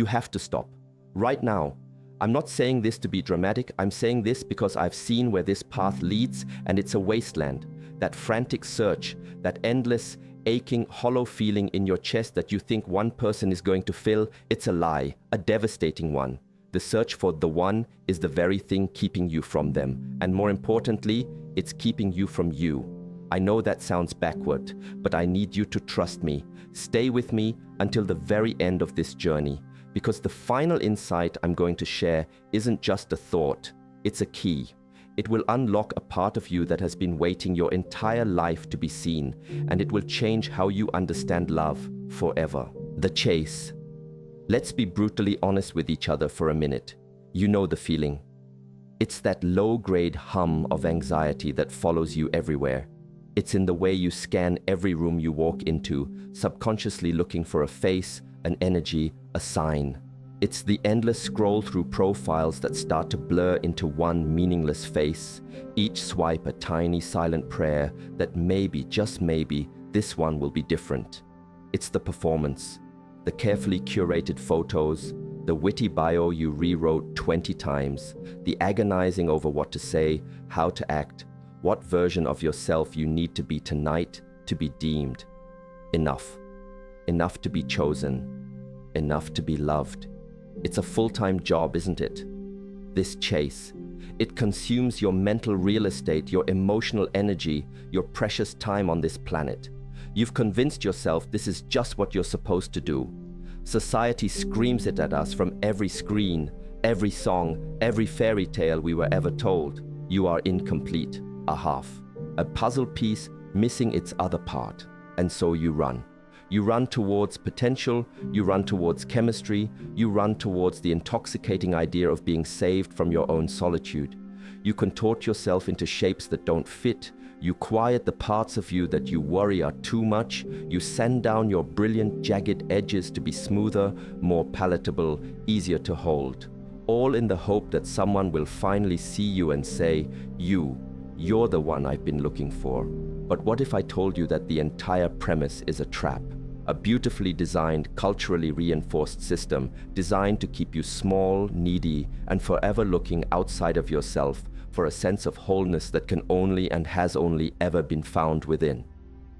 You have to stop. Right now. I'm not saying this to be dramatic, I'm saying this because I've seen where this path leads, and it's a wasteland. That frantic search, that endless, aching, hollow feeling in your chest that you think one person is going to fill, it's a lie, a devastating one. The search for the one is the very thing keeping you from them, and more importantly, it's keeping you from you. I know that sounds backward, but I need you to trust me. Stay with me until the very end of this journey. Because the final insight I'm going to share isn't just a thought, it's a key. It will unlock a part of you that has been waiting your entire life to be seen, and it will change how you understand love forever. The chase. Let's be brutally honest with each other for a minute. You know the feeling. It's that low-grade hum of anxiety that follows you everywhere. It's in the way you scan every room you walk into, subconsciously looking for a face, an energy, a sign. It's the endless scroll through profiles that start to blur into one meaningless face, each swipe a tiny silent prayer that maybe, just maybe, this one will be different. It's the performance, the carefully curated photos, the witty bio you rewrote 20 times, the agonizing over what to say, how to act, what version of yourself you need to be tonight to be deemed enough. Enough to be chosen, enough to be loved. It's a full-time job, isn't it? This chase. It consumes your mental real estate, your emotional energy, your precious time on this planet. You've convinced yourself this is just what you're supposed to do. Society screams it at us from every screen, every song, every fairy tale we were ever told. You are incomplete, a half, a puzzle piece missing its other part. And so you run. You run towards potential, you run towards chemistry, you run towards the intoxicating idea of being saved from your own solitude. You contort yourself into shapes that don't fit, you quiet the parts of you that you worry are too much, you sand down your brilliant jagged edges to be smoother, more palatable, easier to hold. All in the hope that someone will finally see you and say, you're the one I've been looking for. But what if I told you that the entire premise is a trap? A beautifully designed, culturally reinforced system designed to keep you small, needy, and forever looking outside of yourself for a sense of wholeness that can only and has only ever been found within.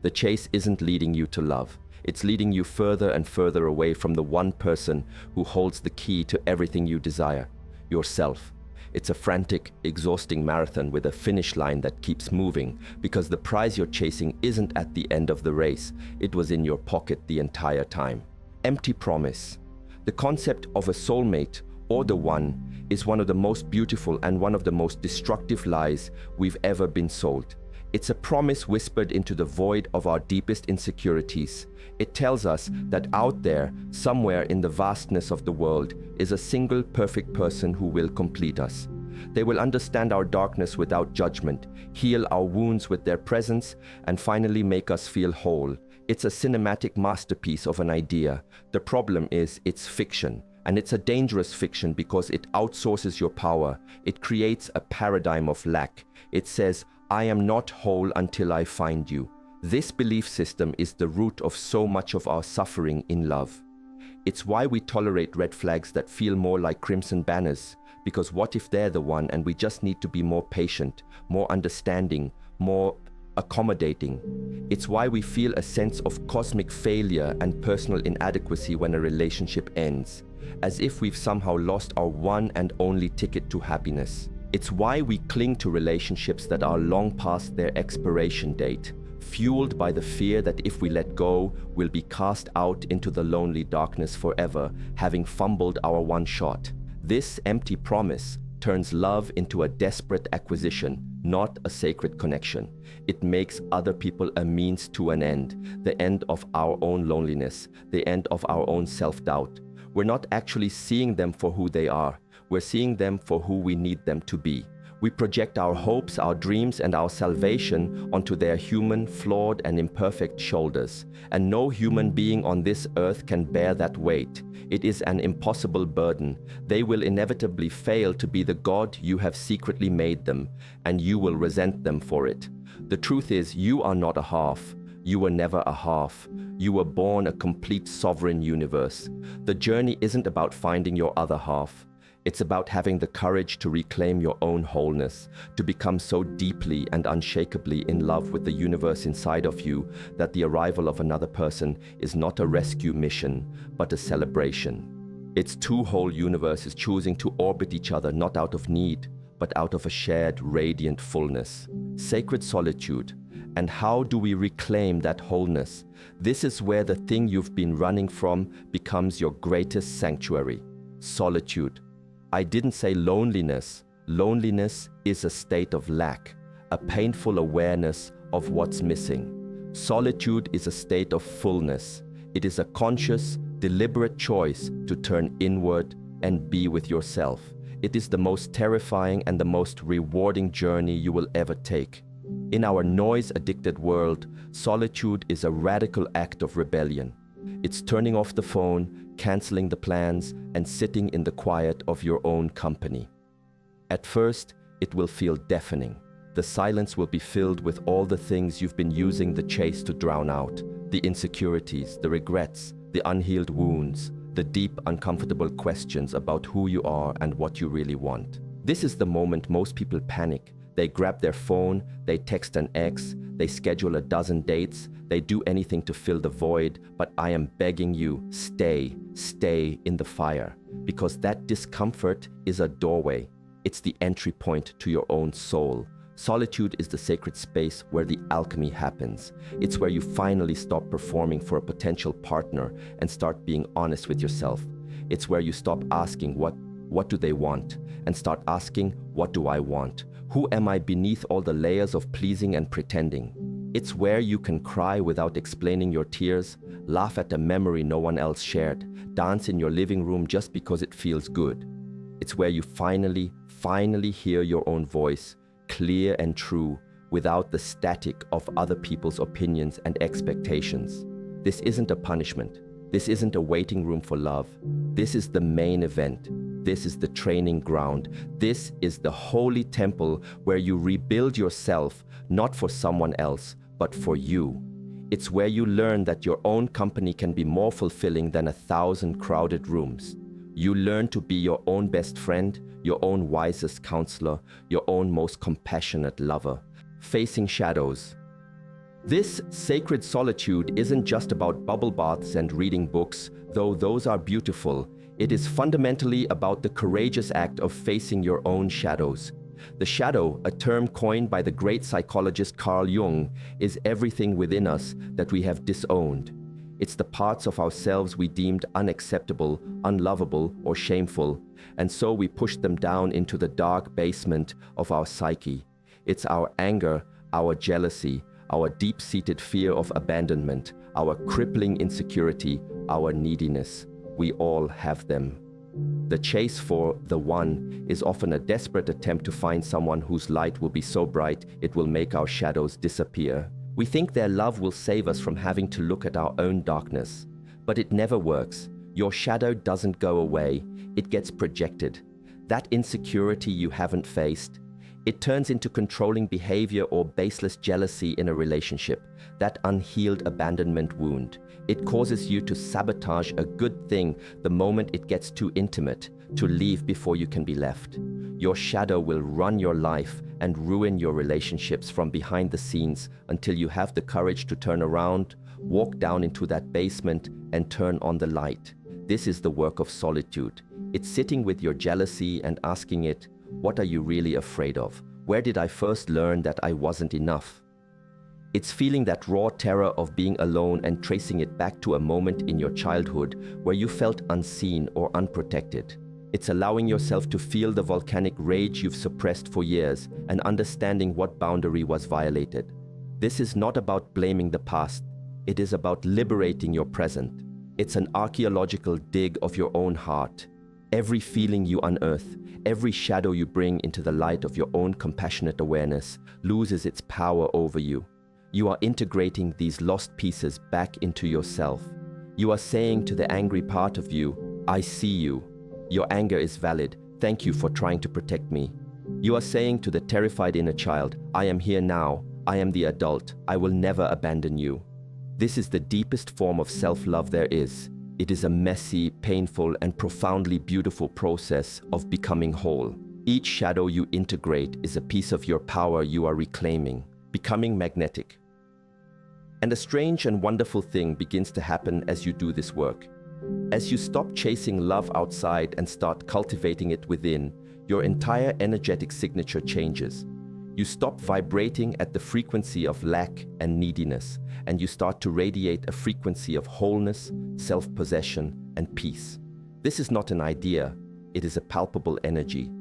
The chase isn't leading you to love. It's leading you further and further away from the one person who holds the key to everything you desire, yourself. It's a frantic, exhausting marathon with a finish line that keeps moving because the prize you're chasing isn't at the end of the race, it was in your pocket the entire time. Empty promise. The concept of a soulmate or the one is one of the most beautiful and one of the most destructive lies we've ever been sold. It's a promise whispered into the void of our deepest insecurities. It tells us that out there, somewhere in the vastness of the world, is a single perfect person who will complete us. They will understand our darkness without judgment, heal our wounds with their presence, and finally make us feel whole. It's a cinematic masterpiece of an idea. The problem is it's fiction. And it's a dangerous fiction because it outsources your power. It creates a paradigm of lack. It says, I am not whole until I find you. This belief system is the root of so much of our suffering in love. It's why we tolerate red flags that feel more like crimson banners. Because what if they're the one and we just need to be more patient, more understanding, more accommodating? It's why we feel a sense of cosmic failure and personal inadequacy when a relationship ends, as if we've somehow lost our one and only ticket to happiness. It's why we cling to relationships that are long past their expiration date, fueled by the fear that if we let go, we'll be cast out into the lonely darkness forever, having fumbled our one shot. This empty promise turns love into a desperate acquisition, not a sacred connection. It makes other people a means to an end, the end of our own loneliness, the end of our own self-doubt. We're not actually seeing them for who they are. We're seeing them for who we need them to be. We project our hopes, our dreams, and our salvation onto their human, flawed, and imperfect shoulders. And no human being on this earth can bear that weight. It is an impossible burden. They will inevitably fail to be the God you have secretly made them, and you will resent them for it. The truth is, you are not a half. You were never a half. You were born a complete sovereign universe. The journey isn't about finding your other half. It's about having the courage to reclaim your own wholeness, to become so deeply and unshakably in love with the universe inside of you that the arrival of another person is not a rescue mission, but a celebration. Its two whole universes choosing to orbit each other not out of need, but out of a shared radiant fullness. Sacred solitude. And how do we reclaim that wholeness? This is where the thing you've been running from becomes your greatest sanctuary. Solitude. I didn't say loneliness. Loneliness is a state of lack, a painful awareness of what's missing. Solitude is a state of fullness. It is a conscious, deliberate choice to turn inward and be with yourself. It is the most terrifying and the most rewarding journey you will ever take. In our noise-addicted world, solitude is a radical act of rebellion. It's turning off the phone, canceling the plans, and sitting in the quiet of your own company. At first, it will feel deafening. The silence will be filled with all the things you've been using the chase to drown out. The insecurities, the regrets, the unhealed wounds, the deep, uncomfortable questions about who you are and what you really want. This is the moment most people panic. They grab their phone, they text an ex, they schedule a dozen dates, they do anything to fill the void, but I am begging you, stay in the fire, because that discomfort is a doorway. It's the entry point to your own soul. Solitude is the sacred space where the alchemy happens. It's where you finally stop performing for a potential partner and start being honest with yourself. It's where you stop asking what do they want and start asking, what do I want? Who am I beneath all the layers of pleasing and pretending? It's where you can cry without explaining your tears, laugh at a memory no one else shared, dance in your living room just because it feels good. It's where you finally hear your own voice, clear and true, without the static of other people's opinions and expectations. This isn't a punishment. This isn't a waiting room for love. This is the main event. This is the training ground. This is the holy temple where you rebuild yourself, not for someone else, but for you. It's where you learn that your own company can be more fulfilling than 1,000 crowded rooms. You learn to be your own best friend, your own wisest counselor, your own most compassionate lover. Facing shadows. This sacred solitude isn't just about bubble baths and reading books, though those are beautiful. It is fundamentally about the courageous act of facing your own shadows. The shadow, a term coined by the great psychologist Carl Jung, is everything within us that we have disowned. It's the parts of ourselves we deemed unacceptable, unlovable, or shameful, and so we push them down into the dark basement of our psyche. It's our anger, our jealousy, our deep-seated fear of abandonment, our crippling insecurity, our neediness. We all have them. The chase for the one is often a desperate attempt to find someone whose light will be so bright it will make our shadows disappear. We think their love will save us from having to look at our own darkness. But it never works. Your shadow doesn't go away. It gets projected. That insecurity you haven't faced, it turns into controlling behavior or baseless jealousy in a relationship, that unhealed abandonment wound. It causes you to sabotage a good thing the moment it gets too intimate, to leave before you can be left. Your shadow will run your life and ruin your relationships from behind the scenes until you have the courage to turn around, walk down into that basement, and turn on the light. This is the work of solitude. It's sitting with your jealousy and asking it, what are you really afraid of? Where did I first learn that I wasn't enough? It's feeling that raw terror of being alone and tracing it back to a moment in your childhood where you felt unseen or unprotected. It's allowing yourself to feel the volcanic rage you've suppressed for years and understanding what boundary was violated. This is not about blaming the past. It is about liberating your present. It's an archaeological dig of your own heart. Every feeling you unearth, every shadow you bring into the light of your own compassionate awareness loses its power over you. You are integrating these lost pieces back into yourself. You are saying to the angry part of you, I see you. Your anger is valid. Thank you for trying to protect me. You are saying to the terrified inner child, I am here now. I am the adult. I will never abandon you. This is the deepest form of self-love there is. It is a messy, painful, and profoundly beautiful process of becoming whole. Each shadow you integrate is a piece of your power you are reclaiming, becoming magnetic. And a strange and wonderful thing begins to happen as you do this work. As you stop chasing love outside and start cultivating it within, your entire energetic signature changes. You stop vibrating at the frequency of lack and neediness, and you start to radiate a frequency of wholeness, self-possession, and peace. This is not an idea, it is a palpable energy.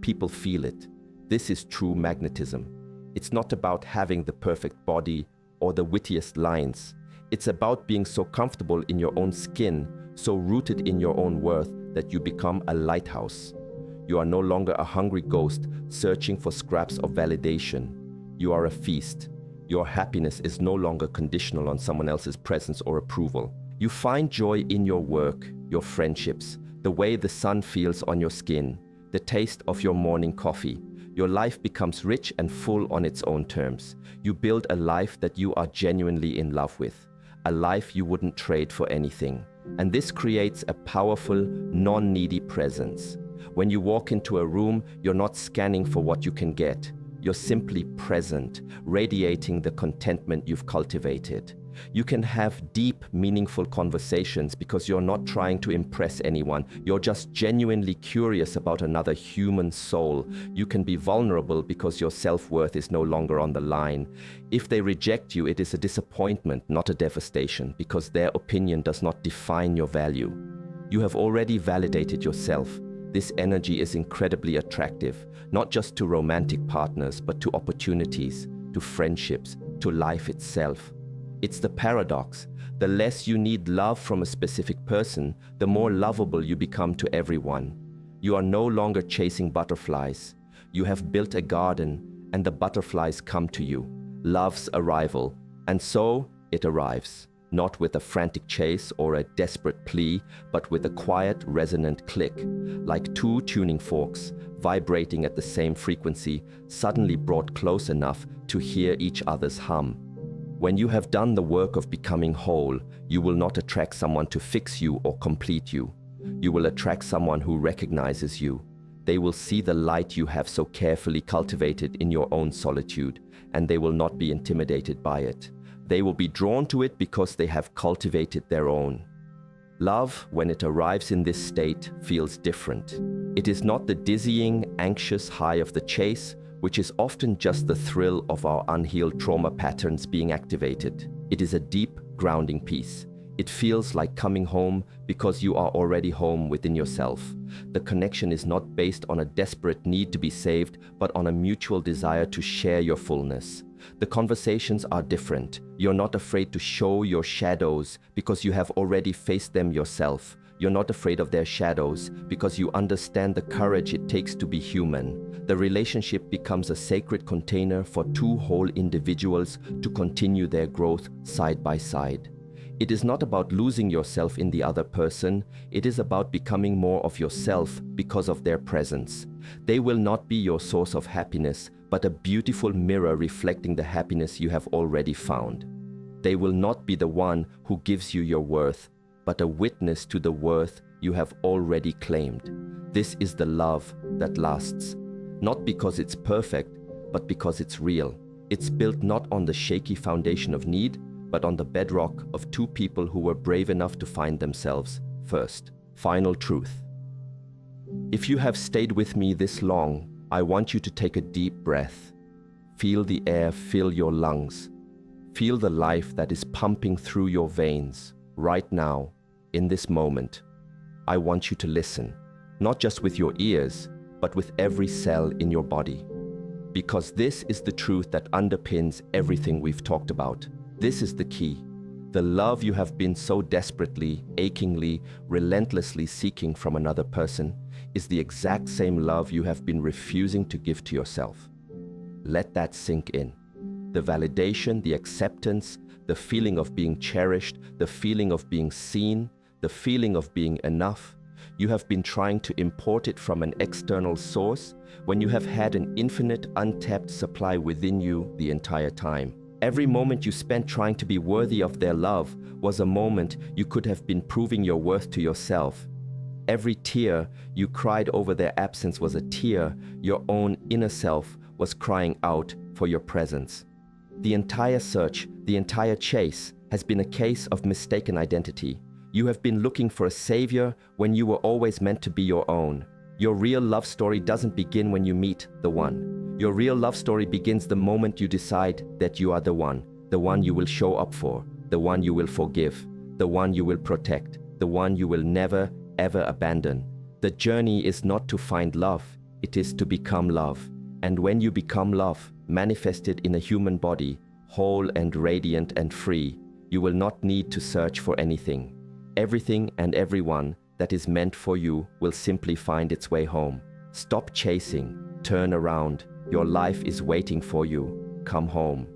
People feel it. This is true magnetism. It's not about having the perfect body or the wittiest lines. It's about being so comfortable in your own skin, so rooted in your own worth that you become a lighthouse. You are no longer a hungry ghost searching for scraps of validation. You are a feast. Your happiness is no longer conditional on someone else's presence or approval. You find joy in your work, your friendships, the way the sun feels on your skin, the taste of your morning coffee. Your life becomes rich and full on its own terms. You build a life that you are genuinely in love with, a life you wouldn't trade for anything. And this creates a powerful, non-needy presence. When you walk into a room, you're not scanning for what you can get. You're simply present, radiating the contentment you've cultivated. You can have deep, meaningful conversations because you're not trying to impress anyone. You're just genuinely curious about another human soul. You can be vulnerable because your self-worth is no longer on the line. If they reject you, it is a disappointment, not a devastation, because their opinion does not define your value. You have already validated yourself. This energy is incredibly attractive, not just to romantic partners, but to opportunities, to friendships, to life itself. It's the paradox. The less you need love from a specific person, the more lovable you become to everyone. You are no longer chasing butterflies. You have built a garden, and the butterflies come to you. Love's arrival. And so it arrives. Not with a frantic chase or a desperate plea, but with a quiet, resonant click, like two tuning forks, vibrating at the same frequency, suddenly brought close enough to hear each other's hum. When you have done the work of becoming whole, you will not attract someone to fix you or complete you. You will attract someone who recognizes you. They will see the light you have so carefully cultivated in your own solitude, and they will not be intimidated by it. They will be drawn to it because they have cultivated their own. Love, when it arrives in this state, feels different. It is not the dizzying, anxious high of the chase, which is often just the thrill of our unhealed trauma patterns being activated. It is a deep, grounding peace. It feels like coming home because you are already home within yourself. The connection is not based on a desperate need to be saved, but on a mutual desire to share your fullness. The conversations are different. You're not afraid to show your shadows because you have already faced them yourself. You're not afraid of their shadows because you understand the courage it takes to be human. The relationship becomes a sacred container for two whole individuals to continue their growth side by side. It is not about losing yourself in the other person. It is about becoming more of yourself because of their presence. They will not be your source of happiness, but a beautiful mirror reflecting the happiness you have already found. They will not be the one who gives you your worth, but a witness to the worth you have already claimed. This is the love that lasts. Not because it's perfect, but because it's real. It's built not on the shaky foundation of need, but on the bedrock of two people who were brave enough to find themselves first. Final truth. If you have stayed with me this long, I want you to take a deep breath. Feel the air fill your lungs. Feel the life that is pumping through your veins right now, in this moment. I want you to listen, not just with your ears, but with every cell in your body. Because this is the truth that underpins everything we've talked about. This is the key. The love you have been so desperately, achingly, relentlessly seeking from another person is the exact same love you have been refusing to give to yourself. Let that sink in. The validation, the acceptance, the feeling of being cherished, the feeling of being seen, the feeling of being enough. You have been trying to import it from an external source when you have had an infinite, untapped supply within you the entire time. Every moment you spent trying to be worthy of their love was a moment you could have been proving your worth to yourself. Every tear you cried over their absence was a tear your own inner self was crying out for your presence. The entire search, the entire chase, has been a case of mistaken identity. You have been looking for a savior when you were always meant to be your own. Your real love story doesn't begin when you meet the one. Your real love story begins the moment you decide that you are the one you will show up for, the one you will forgive, the one you will protect, the one you will never, ever abandon. The journey is not to find love, it is to become love. And when you become love, manifested in a human body, whole and radiant and free, you will not need to search for anything. Everything and everyone that is meant for you will simply find its way home. Stop chasing, turn around. Your life is waiting for you. Come home.